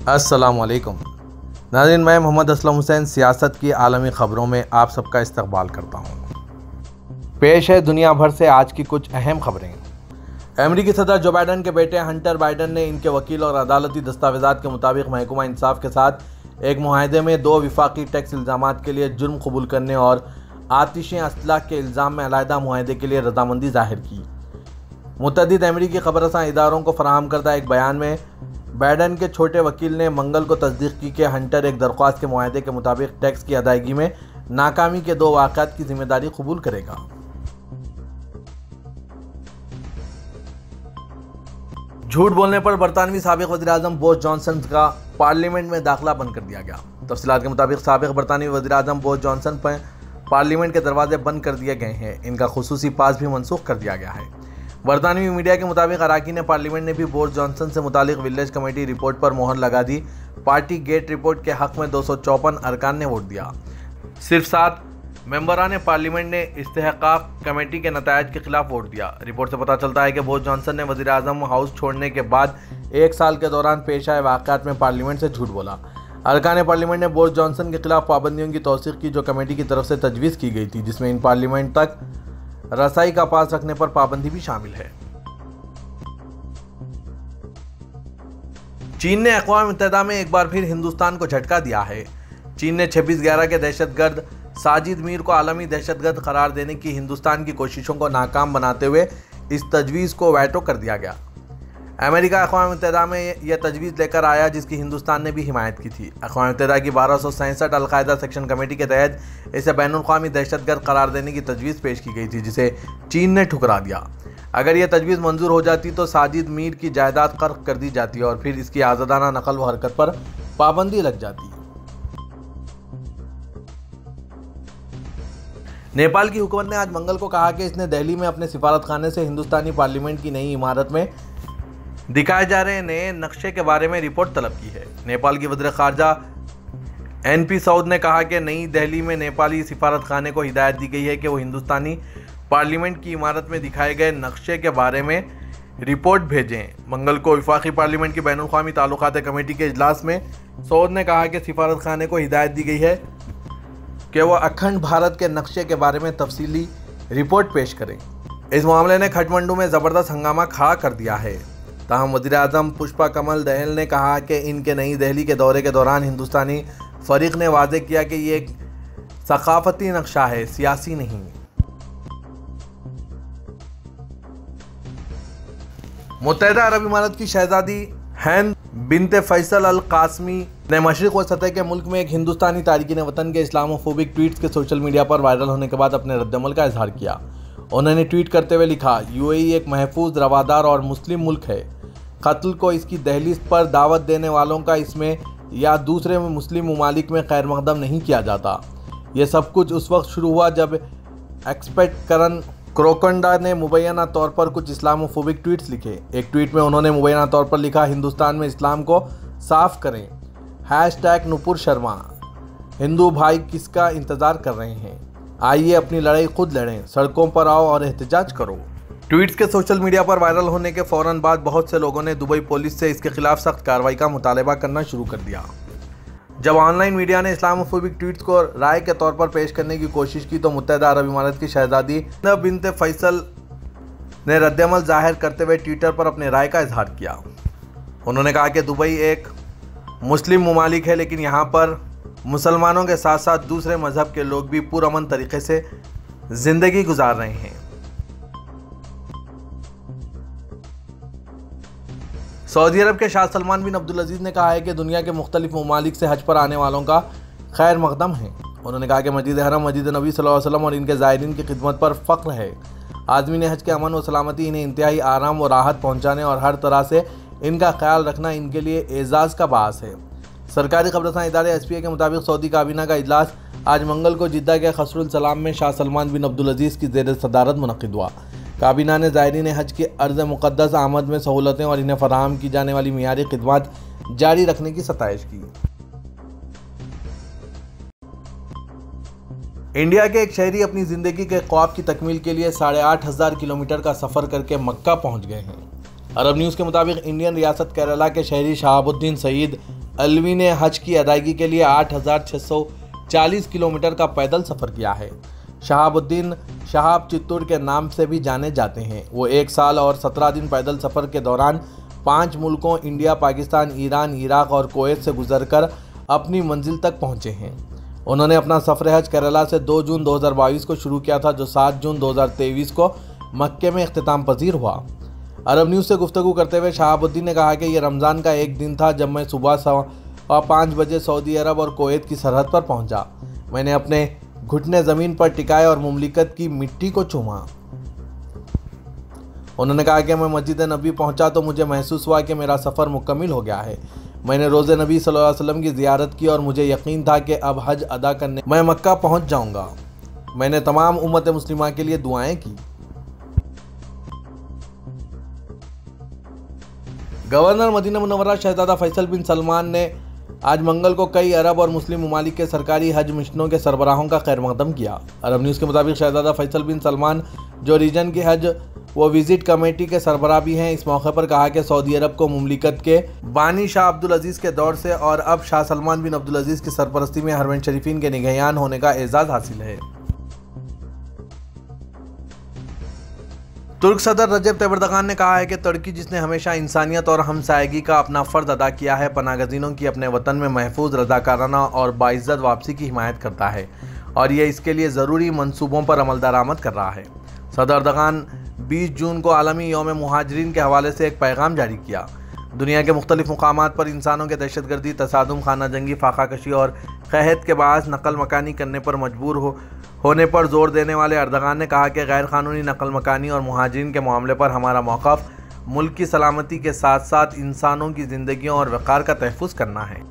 अस्सलामुअलैकुम नाज़रीन, मैं मोहम्मद असलम हुसैन सियासत की आलमी ख़बरों में आप सबका इस्तकबाल करता हूँ। पेश है दुनिया भर से आज की कुछ अहम खबरें। अमेरिकी सदर जो बाइडन के बेटे हंटर बाइडन ने इनके वकील और अदालती दस्तावेज़ात के मुताबिक महकमा इंसाफ के साथ एक मुआहदे में 2 वफाकी टैक्स इल्ज़ामात के लिए जुर्म कबूल करने और आतिश असलाह के इल्ज़ाम में अलहदा मुआहदे के लिए रजामंदी जाहिर की। मुतअद्दिद अमेरिकी खबरसां इदारों को फराहम करदा एक बयान में बाइडन के छोटे वकील ने मंगल को तस्दीक की कि हंटर एक दरख्वास्त के मुआहदे के मुताबिक टैक्स की अदायगी में नाकामी के 2 वाक़यात की जिम्मेदारी कबूल करेगा। झूठ बोलने पर बरतानवी साबिक वज़ीर-ए-आज़म बोरिस जॉनसन का पार्लियामेंट में दाखिला बंद कर दिया गया। तफसीलात के मुताबिक साबिक बरतानवी वज़ीर-ए-आज़म बोरिस जॉनसन पर पार्लियामेंट के दरवाजे बंद कर दिए गए हैं। इनका खुसूसी पास भी मनसूख कर दिया गया है। बरतानवी मीडिया के मुताबिक अरकान पार्लियामेंट ने भी बोरिस जॉनसन से मुतालिक विलेज कमेटी रिपोर्ट पर मोहर लगा दी। पार्टी गेट रिपोर्ट के हक में 254 अरकान ने वोट दिया। सिर्फ 7 मेंबरान पार्लियामेंट ने इस्तेहकाक कमेटी के नतायज के खिलाफ वोट दिया। रिपोर्ट से पता चलता है कि बोरिस जॉनसन ने वज़ीर-ए-आज़म हाउस छोड़ने के बाद 1 साल के दौरान पेश आए वाक़यात में पार्लियामेंट से झूठ बोला। अरकान पार्लियामेंट ने बोरिस जॉनसन के खिलाफ पाबंदियों की तौसीक़ की जो कमेटी की तरफ से तजवीज़ की गई थी, जिसमें इन पार्लियामेंट तक रसाई का पास रखने पर पाबंदी भी शामिल है। चीन ने अक़वाम मुत्तहिदा में एक बार फिर हिंदुस्तान को झटका दिया है। चीन ने 26/11 के दहशतगर्द साजिद मीर को आलमी दहशतगर्द करार देने की हिंदुस्तान की कोशिशों को नाकाम बनाते हुए इस तजवीज़ को वेटो कर दिया गया। अमेरिका अक़वाम मुत्तहिदा में यह तजवीज़ लेकर आया जिसकी हिंदुस्तान ने भी हिमायत की थी। अक़वाम मुत्तहिदा की 1267 अलकायदा सेक्शन कमेटी के तहत इसे बैनुल-अक़वामी दहशतगर्द करार देने की तजवीज़ पेश की गई थी, जिसे चीन ने ठुकरा दिया। अगर यह तजवीज़ मंजूर हो जाती तो साजिद मीर की जायदाद कर्क कर दी जाती और फिर इसकी आज़ादाना नकल व हरकत पर पाबंदी लग जाती। नेपाल की हुकूमत ने आज मंगल को कहा कि इसने दिल्ली में अपने सिफारतखाने से हिंदुस्तानी पार्लियामेंट की नई इमारत में दिखाए जा रहे नए नक्शे के बारे में रिपोर्ट तलब की है। नेपाल की वज़ीर ख़ारजा NP सऊद ने कहा कि नई दिल्ली में नेपाली सिफारतखाने को हिदायत दी गई है कि वो हिंदुस्तानी पार्लियामेंट की इमारत में दिखाए गए नक्शे के बारे में रिपोर्ट भेजें। मंगल को वफाकी पार्लियामेंट की बैनुल-अक़वामी ताल्लुकात कमेटी के इजलास में सऊद ने कहा कि सिफारतखाने को हिदायत दी गई है कि वह अखंड भारत के नक्शे के बारे में तफसीली रिपोर्ट पेश करें। इस मामले ने खटमंडू में ज़बरदस्त हंगामा खड़ा कर दिया है। ताहम वज़ीर-ए-आज़म पुष्पा कमल दहल ने कहा कि इनके नई दिल्ली के दौरे के दौरान हिंदुस्तानी फरीक ने वाज़े किया कि ये एक सकाफती नक्शा है, सियासी नहीं। मुत्तहिदा अरब इमारात की शहजादी हिंद बिनते फैसल अल कासमी ने मशरिक़ व सतह के मुल्क में एक हिंदुस्तानी तारिकीन वतन के इस्लामोफोबिक ट्वीट्स के सोशल मीडिया पर वायरल होने के बाद अपने रद्दमल का इजहार किया। उन्होंने ट्वीट करते हुए लिखा, UAE एक महफूज, रवादार और मुस्लिम मुल्क है। कत्ल को इसकी दहलीज पर दावत देने वालों का इसमें या दूसरे मुस्लिम ममालिक में खैर मकदम नहीं किया जाता। यह सब कुछ उस वक्त शुरू हुआ जब एक्सपेक्ट करन क्रोकंडा ने मुबैना तौर पर कुछ इस्लामोफोबिक ट्वीट्स लिखे। एक ट्वीट में उन्होंने मुबैना तौर पर लिखा, हिंदुस्तान में इस्लाम को साफ करें। #नुपुर शर्मा, हिंदू भाई किसका इंतज़ार कर रहे हैं? आइए अपनी लड़ाई खुद लड़ें, सड़कों पर आओ और एहतजाज करो। ट्वीट्स के सोशल मीडिया पर वायरल होने के फ़ौरन बाद बहुत से लोगों ने दुबई पुलिस से इसके खिलाफ सख्त कार्रवाई का मुतालबा करना शुरू कर दिया। जब ऑनलाइन मीडिया ने इस्लामोफोबिक ट्वीट्स को राय के तौर पर पेश करने की कोशिश की तो मुत्तहिदा अरब इमारात की शहजादी हिंद बिनते फैसल ने रद्दमल जाहिर करते हुए ट्विटर पर अपने राय का इजहार किया। उन्होंने कहा कि दुबई एक मुस्लिम ममालिक है, लेकिन यहाँ पर मुसलमानों के साथ साथ दूसरे मज़हब के लोग भी पुरअमन तरीके से ज़िंदगी गुजार रहे हैं। सऊदी अरब के शाह सलमान बिन अब्दुल अजीज़ ने कहा है कि दुनिया के मुख्तलिफ ममालिक से हज पर आने वालों का खैर मकदम है। उन्होंने कहा कि मस्जिद हरम मस्जिद नबी सल्लल्लाहु अलैहि वसल्लम और इनके ज़ायरीन की खिदमत पर फ़ख्र है। आज़मीन हज के अमन व सलामती, इन्हें इंतहाई आराम व राहत पहुँचाने और हर तरह से इनका ख्याल रखना इनके लिए एजाज़ का बास है। सरकारी खबरसां इदारे SPA के मुताबिक सऊदी काबीना का इजलास आज मंगल को जिद्दा के खसरुल सलाम में शाह सलमान बिन अब्दुल अजीज़ की ज़ेर सदारत मुनक़िद हुआ। काबीना ने ज़ायरीन हज के अर्ज़ मुक़द्दस आमद में सहूलतें और इन्हें फराहम की जाने वाली मियारी खिदमत जारी रखने की सताइश की। इंडिया के एक शहरी अपनी ज़िंदगी के ख्वाब की तकमील के लिए 8,500 किलोमीटर का सफ़र करके मक्का पहुंच गए हैं। अरब न्यूज़ के मुताबिक इंडियन रियासत केरला के शहरी शहाबुद्दीन सईद अलवी ने हज की अदायगी के लिए 8,640 किलोमीटर का पैदल सफ़र किया है। शहाबुद्दीन शहाब चित्तूर के नाम से भी जाने जाते हैं। वो 1 साल और 17 दिन पैदल सफ़र के दौरान 5 मुल्कों इंडिया, पाकिस्तान, ईरान, इराक और कुवैत से गुजरकर अपनी मंजिल तक पहुंचे हैं। उन्होंने अपना सफ़र हज केरला से 2 जून 2022 को शुरू किया था, जो 7 जून 2023 को मक्के में इख्तिताम पजीर हुआ। अरब न्यूज़ से गुफ्तगू करते हुए शहाबुद्दीन ने कहा कि यह रमज़ान का एक दिन था जब मैं सुबह 5 बजे सऊदी अरब और कुवैत की सरहद पर पहुंचा। मैंने अपने घुटने ज़मीन पर टिकाए और मुमलिकत की मिट्टी को चूमा। उन्होंने कहा कि मैं मस्जिद नबी पहुंचा तो मुझे महसूस हुआ कि मेरा सफ़र मुकम्मिल हो गया है। मैंने रोज़े नबी सल्लल्लाहु अलैहि वसल्लम की ज़ियारत की और मुझे यकीन था कि अब हज अदा करने मैं मक्का पहुंच जाऊंगा। मैंने तमाम उम्मत मुस्लिमा के लिए दुआएं की। गवर्नर मदीना मुनव्वरा शहजादा फैसल बिन सलमान ने आज मंगल को कई अरब और मुस्लिम ममालिक के सरकारी हज मिशनों के सरबराहों का खैरमकदम किया। अरब न्यूज़ के मुताबिक शहजादा फैसल बिन सलमान, जो रीजन की हज व विजिट कमेटी के सरबराह भी हैं, इस मौके पर कहा कि सऊदी अरब को मुमलिकत के बानी शाह अब्दुल अजीज़ के दौर से और अब शाह सलमान बिन अब्दुल अजीज़ की सरपरस्ती में हरमैन शरीफीन के निगहयान होने का एजाज़ हासिल है। तुर्क सदर रजब तैयब एर्दोगान ने कहा है कि तुर्की, जिसने हमेशा इंसानियत और हमसायगी का अपना फ़र्ज अदा किया है, पनाहगज़ीनों की अपने वतन में महफूज, रज़ाकाराना और बाइज़्ज़त वापसी की हिमायत करता है और ये इसके लिए ज़रूरी मंसूबों पर अमल दरामद कर रहा है। सदर एर्दोगान 20 जून को आलमी यौम मुहाजिरीन के हवाले से एक पैगाम जारी किया। दुनिया के मुख्तलिफ मुकामात पर इंसानों के दहशतगर्दी, तसादुम, खाना जंगी, फाकाकशी और क़हत के बाअस नकल मकानी करने पर मजबूर होने पर जोर देने वाले एर्दोगान ने कहा कि गैर कानूनी नकल मकानी और मुहाजिरीन के मामले पर हमारा मौक़िफ़ मुल्क की सलामती के साथ साथ इंसानों की ज़िंदगियों और वक़ार का तहफ़्फ़ुज़ करना है।